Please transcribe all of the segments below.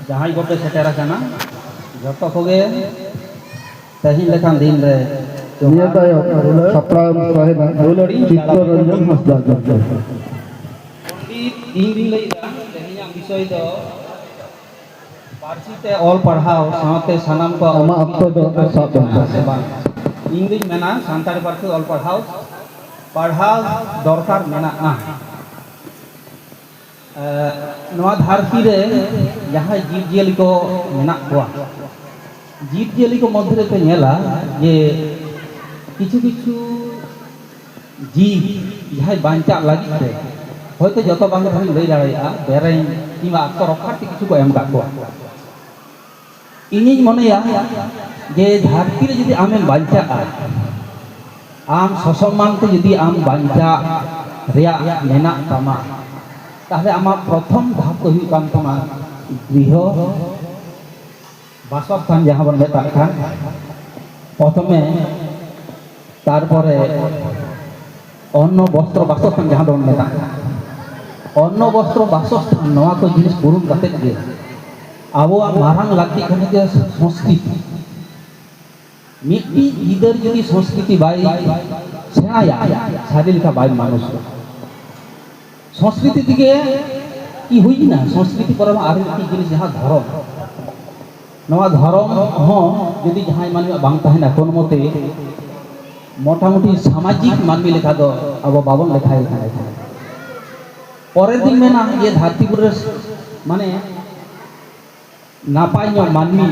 जहां गोटे सेटेरा काना जतो कोगे तेहिन लेखान दिन रे निया तायो सप्राम साहेब दुलड़ी चित्तरंजन हांसदा पंडित दिन दिन लईदा तेहिया विषय दो पारसी ते ऑल पढ़ाओ साथे सनम को आमा अक्तो दो सातम से बांग इंग्लिश मेना सांताड़ी पारसी ऑल पढ़ाओ दरकार मेना नवा धरती रे जहाँ जीव जियली को मेना कोआ जीव जियली को मध्य पे नेला ये किछु किछु जीव जहाँ बांचा लगी रे होयतो जतो बांग भाई लई दाड़ेया बेरे किमा अक्तो रखार किछु को एम का कोआ इनी मनेया जे धरती रे यदि आमें बांचा आम ससम्मान ते यदि आम बांचा रेया मेना तमा ताहले आमा प्रथम धाप तो हुई काम तमा गृह बासस्थान जहाँ बन मेता खान प्रथमे तारपरे अन्न वस्त्र बासस्थान जहाँ बन मेता अन्न वस्त्र बासस्थान नवा को जिनिस पूर्ण करते गे आबो मारांग लागी खाने के संस्कृति मिट्टी इधर यदि संस्कृति बाई सेनाया शारीरिक का बाई मानुष संस्कृति दिखे कि हुई ना संस्कृति पर आरेटी जिनिस जहाँ धर्म नवा धर्म हों यदि जहाँ मानवी बांग तहना कोन मते मोटामुटी सामाजिक मानवी लेखा दो अब बाबन लेखाय परेर दिन मेना ये धरतीपुर माने नापाय मानवी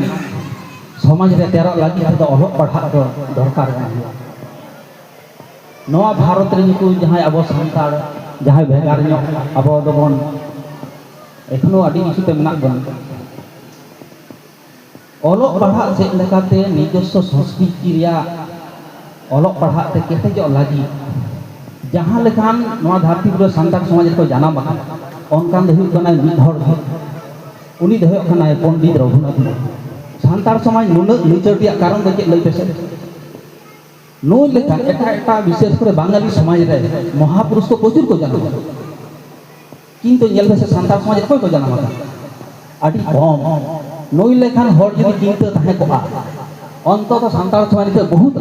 समाज रे तेरा लगी तो अलग पढ़ा दरकार नवा भारत रे को जहाँ अब सानताड़ जहाँ भेगार अब दोबन एखनो आदि किछुते मेना बन अलग पढ़ा चेक लेकाते निजस्व संस्कृति रिया अलग पढ़ा ते केतेजो लागी जहाँ लेखान नवा धरती पुरे सानताड़ समाज को जाना बा अनकान दो हुई कना मिद हर उनी दो हुई कना पंडित रघुनाथ सानताड़ समाज नुनाक लिचड़िया कारण दो चेक लई पेसे नो लेखा एटा विशेष कर बांगाली समाज रे महापुरुष को प्रचुर को जाना किंतु नेल बेसे सानताड़ समाज कोई को जाना आदि कम नई लेखान हर यदि चिंता ताहे कोआ अंतत सानताड़ समाज के बहुत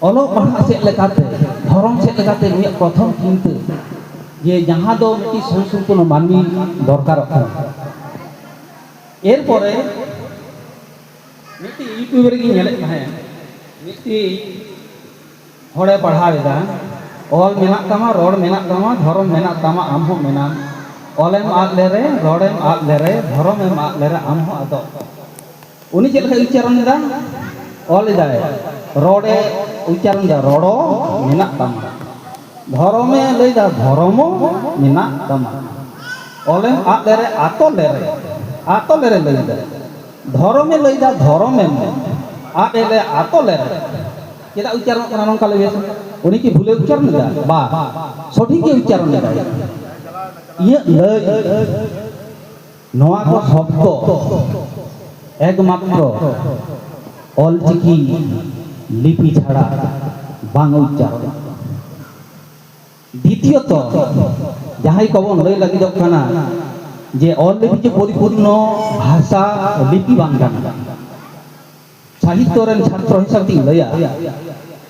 अलग पढ़ा से लेकाते धर्म से लेकाते नुया प्रथम चिंता जे जहाँ दो मिट्टी संपूर्ण मानवी दरकार एर परे मिट्टी यूट्यूब रे गी नेले ताहे मिट्टी हड़े पढ़ावेदा ऑल मेना तमा रोड मेना तमा धर्म मेना तमा आम हो मेना ऑलेम आद लेरे रोडेम आद लेरे धर्म एम आद लेरे आम हो आदो उनी चेक उच्चारण दा ऑल दाय रोडे उच्चारण दा रोडो मेना तमा धर्मे लेदा धर्मो मेना तमा ऑलेम आद लेरे आतो लेरे लेदा धर्मे लेदा धर्मे आले आतो ले चेदा उच्चारण करना नंका लेबे उनी की भूले उच्चारण दा बा सठिक के उच्चारण दा ये नवा को शब्द एकमात्र अलचिकी लिपि छाड़ा बांग उच्चारण द्वितीयत जहाँ कबन लई लगी दखाना जे अल लिपि जे परिपूर्ण भाषा लिपि बांग गाना साहित्य छात्र हिसाब से लैया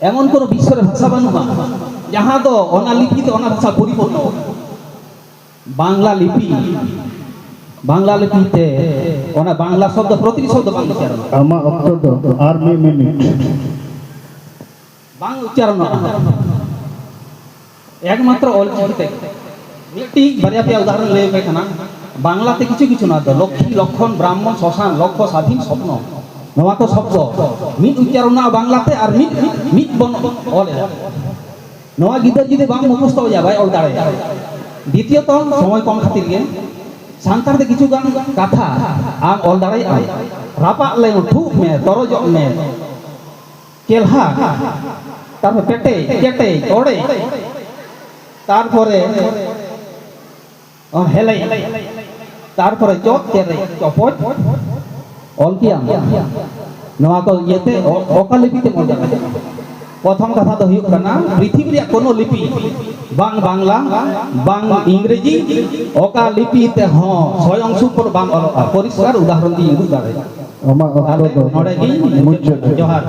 एमन को विश्व भाषा बनूगा जहाँ तो ओना लिपि तो ओना भाषा परिपूर्ण बांग्ला लिपि ते ओना बांग्ला शब्द प्रति शब्द बांग उच्चारण आमा अक्तो दो आर्मी मिनिट बांग उच्चारण एकमात्र अलचिकी मिट्टी बारिया पे उदाहरण ले कना बांग्ला ते किछु किछु ना दो लक्ष्मी लक्षण ब्राह्मण श्मशान लक्ष्य स्वाधीन स्वप्न नवा को शब्द मिट उच्चारण बांग्लाते और मिट बन ऑल नवा गिदर जिदे बांग मुखस्त हो जाबाय ऑल दाड़े द्वितीयत समय कम खातिर गे सानताड़ दे किछु गान कथा आम ऑल दाड़े रापा ले ठुक में तरज में केलहा तारपर पेटे केटे ओड़े तारपरे हेले तारपरे चोक चेरे चपच ऑल किया नवा को येते ओका लिपिते मजा প্রথম কথা তো হুয়ুগ কানা পৃথিবী রে কোনো লিপি বাং বাংলা বাং ইংরেজি ওকা লিপিতে হ স্বয়ং সুপর বাং অলোকা পরিষ্কার উদাহরণ দিয়ে উদুগ দাড়ে Ama তাহলে okto do নড়ে গই muncul. জোহার